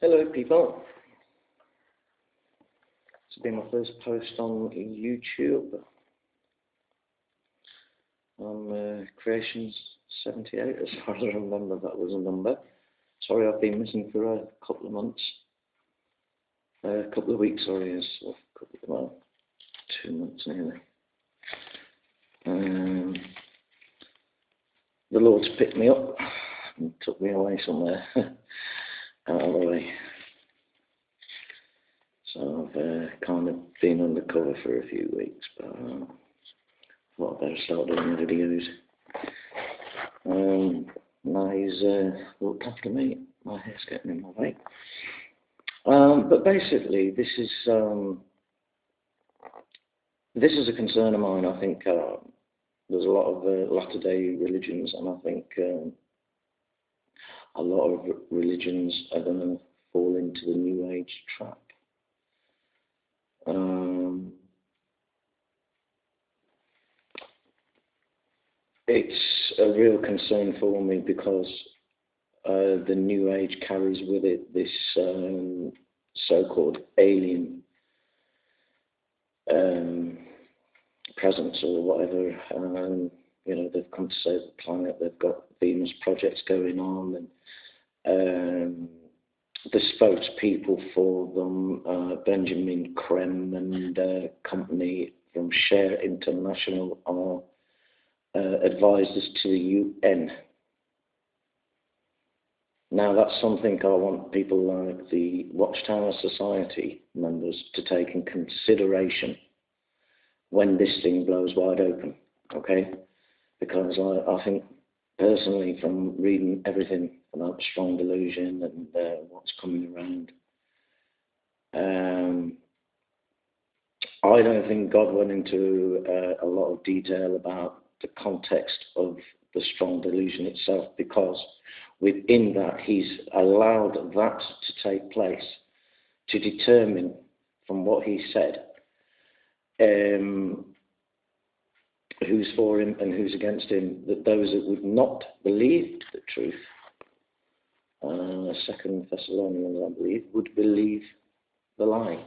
Hello people, it's been my first post on YouTube. I'm Creations 78, as far as I remember that was a number. Sorry I've been missing for a couple of months. A couple of weeks, sorry, well, 2 months nearly. The Lord's picked me up and took me away somewhere out of the way. So I've kind of been undercover for a few weeks, but I thought I'd better start doing videos. Now he's looked after me. My hair's getting in my way. But basically, this is a concern of mine. I think there's a lot of latter-day religions, and I think a lot of religions are going to fall into the New Age trap. It's a real concern for me because the New Age carries with it this so-called alien presence or whatever. You know, they've come to save the planet. They've got Venus projects going on, and the spokespeople for them, Benjamin Creme and company from Share International, are advisors to the UN. Now that's something I want people like the Watchtower Society members to take in consideration when this thing blows wide open, okay? Because I think personally, from reading everything about strong delusion and what's coming around, I don't think God went into a lot of detail about the context of the strong delusion itself, because within that he's allowed that to take place to determine from what he said who's for him and who's against him, that those that would not believe the truth, 2 Thessalonians I believe, would believe the lie.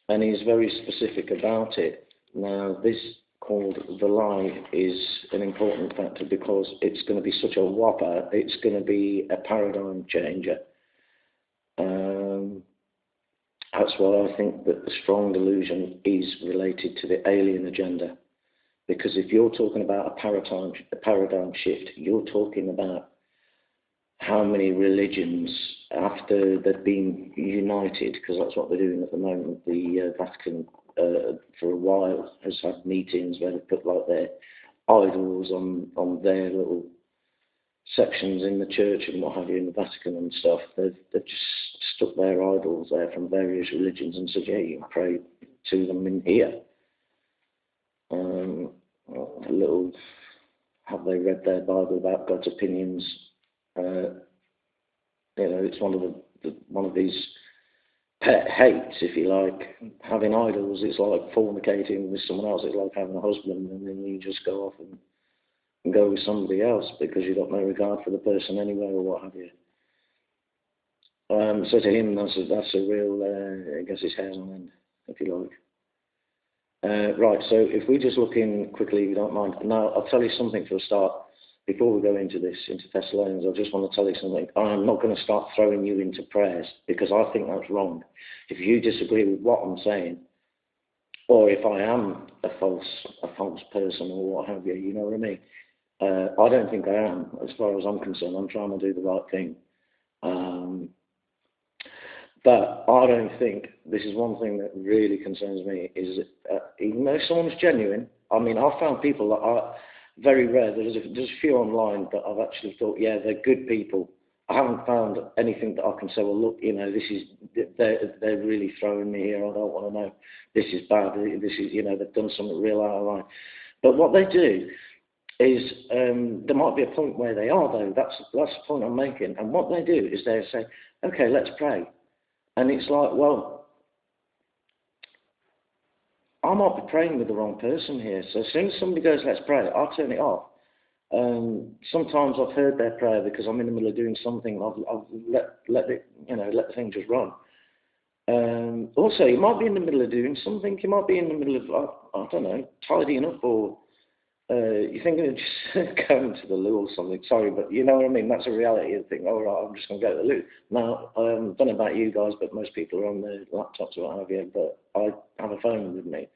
And he's very specific about it. Now this called the lie is an important factor because it's going to be such a whopper. It's going to be a paradigm changer. That's why I think that the strong delusion is related to the alien agenda. Because if you're talking about a paradigm shift, you're talking about how many religions, after they've been united, because that's what they're doing at the moment, the Vatican for a while has had meetings where they put like their idols on their little sections in the church and what have you in the Vatican and stuff. They've just stuck their idols there from various religions and said, yeah, you can pray to them in here. A little, have they read their Bible about God's opinions? You know, it's one of these pet hates, if you like. Having idols, it's like fornicating with someone else. It's like having a husband and then you just go off and go with somebody else because you've got no regard for the person anyway or what have you. So to him, that's a real, I guess his hair's on end, if you like. Right, so if we just look in quickly, if you don't mind. Now, I'll tell you something for a start. Before we go into Thessalonians, I just want to tell you something. I'm not going to start throwing you into prayers because I think that's wrong. If you disagree with what I'm saying, or if I am a false person or what have you, you know what I mean? I don't think I am, as far as I'm concerned. I'm trying to do the right thing. But I don't think, this is one thing that really concerns me, is even though someone's genuine, I mean, I've found people that are very rare. There's a few online that I've actually thought, yeah, they're good people. I haven't found anything that I can say, well, look, you know, they're really throwing me here. I don't want to know. This is bad. This is, you know, they've done something real out of line. But what they do is, there might be a point where they are, though. That's the point I'm making. And what they do is they say, okay, let's pray. And it's like, well, I might be praying with the wrong person here. So as soon as somebody goes, let's pray, I'll turn it off. Sometimes I've heard their prayer because I'm in the middle of doing something. I've let it, let the thing just run. Also, you might be in the middle of doing something. You might be in the middle of, I don't know, tidying up, or you're thinking of just going to the loo or something. Sorry, but you know what I mean? That's a reality of the thing. All right, I'm just going to go to the loo. Now, I don't know about you guys, but most people are on their laptops or what have you, but I have a phone with me,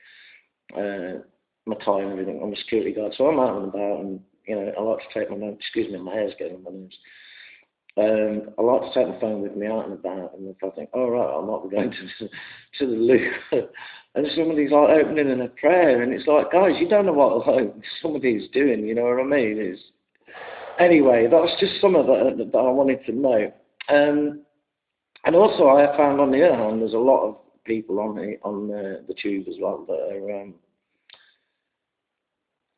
my tie and everything. I'm a security guard, so I'm out and about, and, I like to take my notes. Excuse me, my hair's getting on my nose. I like to take my phone with me out and about, and if I think, all right, I might be going to the loo, and somebody's like opening in a prayer, and it's like, guys, you don't know what somebody's doing, you know what I mean? Anyway, that's just some of it that I wanted to know. And also, I have found, on the other hand, there's a lot of people on the tube as well that are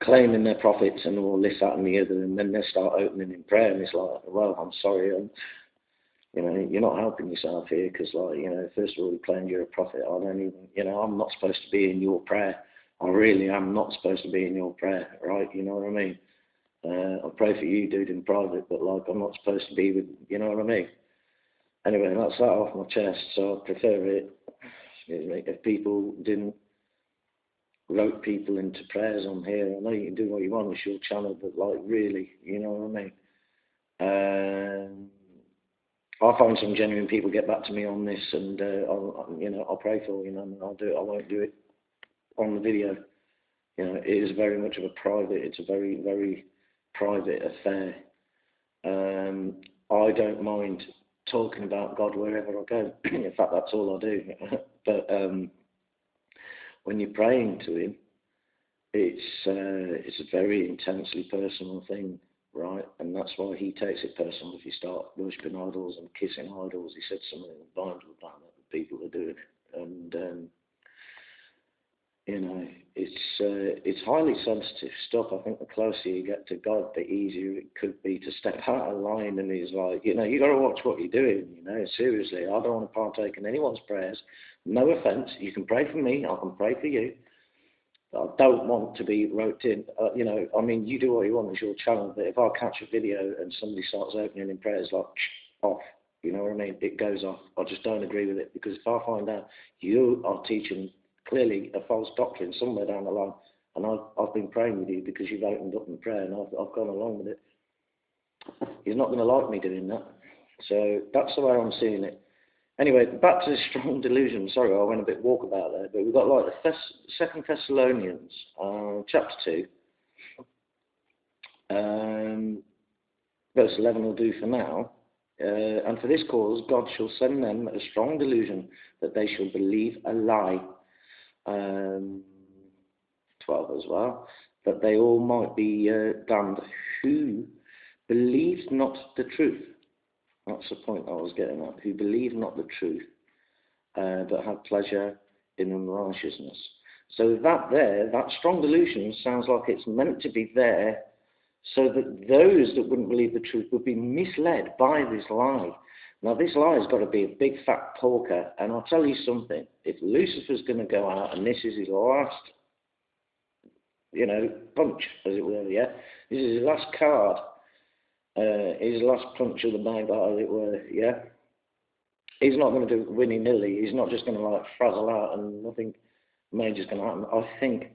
claiming their prophets and all this, that, and the other, and then they start opening in prayer, and it's like, well, I'm sorry, you're not helping yourself here, because, first of all, you claim you're a prophet. I don't even, I'm not supposed to be in your prayer. I really am not supposed to be in your prayer, right? You know what I mean? I pray for you, dude, in private, but, I'm not supposed to be with, you know what I mean? Anyway, that's that off my chest, so I prefer it, excuse me, if people didn't rope people into prayers on here. I know you can do what you want, it's your channel, but really, you know what I mean? I'll find some genuine people get back to me on this, and I'll pray for and I'll do it. I won't do it on the video. It is very much of a private. It's a very, very private affair. I don't mind talking about God wherever I go. In fact, that's all I do. But when you're praying to Him, it's a very intensely personal thing, right? And that's why He takes it personal. If you start worshipping idols and kissing idols, He said something in the Bible about that, that people are doing it, and it's highly sensitive stuff. I think the closer you get to God, the easier it could be to step out of line. And He's like, you got to watch what you're doing. Seriously, I don't want to partake in anyone's prayers. No offense. You can pray for me. I can pray for you. I don't want to be roped in. You do what you want, it's your channel, but if I catch a video and somebody starts opening in prayers, off, you know what I mean? It goes off. I just don't agree with it, because if I find out you are teaching clearly a false doctrine somewhere down the line, and I've been praying with you because you've opened up in prayer, and I've gone along with it, He's not going to like me doing that. So that's the way I'm seeing it. Anyway, back to the strong delusion. Sorry, I went a bit walkabout there, but we've got the 2 Thessalonians, chapter 2, verse 11 will do for now. And for this cause, God shall send them a strong delusion, that they shall believe a lie. 12 as well, that they all might be damned, who believed not the truth. That's the point I was getting at. Who believed not the truth, but had pleasure in unrighteousness. So that strong delusion sounds like it's meant to be there so that those that wouldn't believe the truth would be misled by this lie. Now, this lie has got to be a big fat porker, and I'll tell you something. If Lucifer's going to go out, and this is his last, punch, as it were, yeah? This is his last card, his last punch of the bag, as it were, yeah? He's not going to do it willy-nilly. He's not just going to, frazzle out and nothing major's going to happen. I think,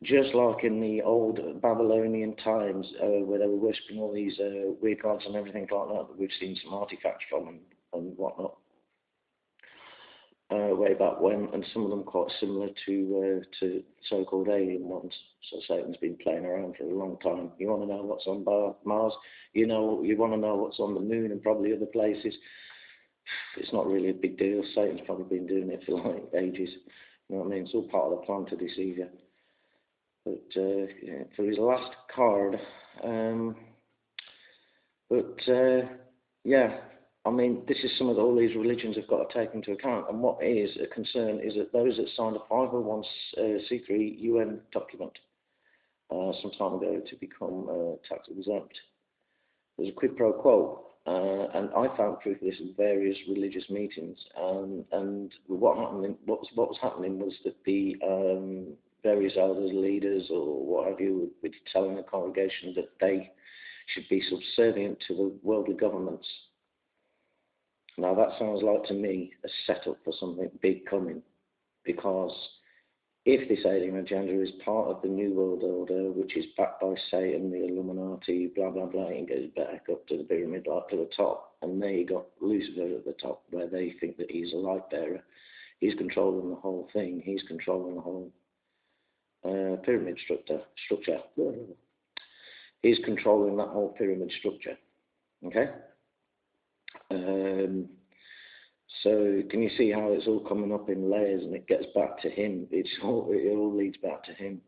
just like in the old Babylonian times, where they were worshipping all these weird gods and everything like that we've seen some artifacts from and whatnot, way back when, and some of them quite similar to so-called alien ones. So Satan's been playing around for a long time. You want to know what's on Mars? You want to know what's on the moon and probably other places. It's not really a big deal. Satan's probably been doing it for ages. You know what I mean? It's all part of the plan to deceive you. But for his last card, this is some of all these religions have got to take into account. And what is a concern is that those that signed a 501c3 UN document some time ago to become tax exempt, there's a quid pro quo. And I found proof of this in various religious meetings. And what was happening was that the various elders, leaders, or what have you, would be telling the congregation that they should be subservient to the worldly governments. Now that sounds like to me a setup for something big coming, because if this alien agenda is part of the New World Order, which is backed by Satan, the Illuminati, blah, blah, blah, and goes back up to the pyramid, like to the top, and there you got Lucifer at the top, where they think that he's a light bearer. He's controlling the whole thing. He's controlling the whole pyramid structure. He's controlling that whole pyramid structure. Okay? So can you see how it's all coming up in layers and it gets back to him? It all leads back to him.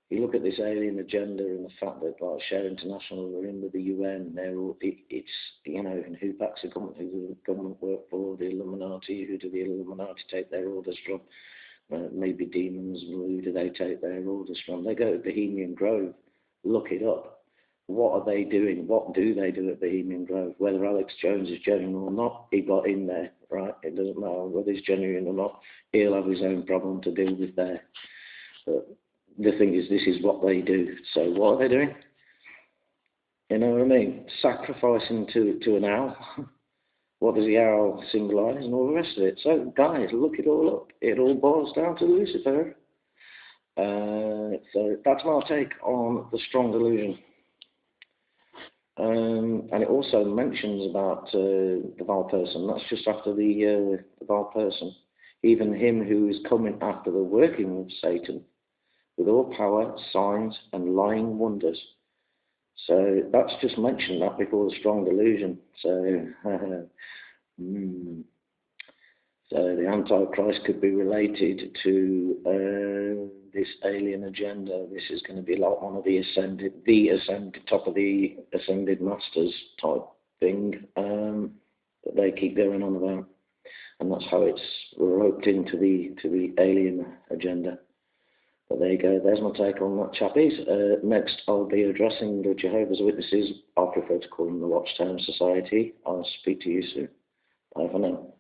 You look at this alien agenda and the fact that like Share International are in with the UN, it's, you know, and who backs the government, who does the government work for, the Illuminati, who do the Illuminati take their orders from? Maybe demons, who do they take their orders from? They go to Bohemian Grove, look it up. What are they doing? What do they do at Bohemian Grove? Whether Alex Jones is genuine or not, he got in there, right? It doesn't matter whether he's genuine or not. He'll have his own problem to deal with there. But the thing is, this is what they do. So what are they doing? You know what I mean? Sacrificing to an owl. What does the owl symbolise and all the rest of it? So, guys, look it all up. It all boils down to Lucifer. So that's my take on the strong delusion. And it also mentions about the vile person. That's just after the vile person. Even him who is coming after the working of Satan with all power, signs, and lying wonders. So that's just mentioned that before the strong delusion. So, so the Antichrist could be related to this alien agenda. This is going to be like one of the top of the ascended masters type thing that they keep going on about, and that's how it's roped into the alien agenda. But there you go. There's my take on that, chappies. Next, I'll be addressing the Jehovah's Witnesses. I prefer to call them the Watchtower Society. I'll speak to you soon. Bye for now.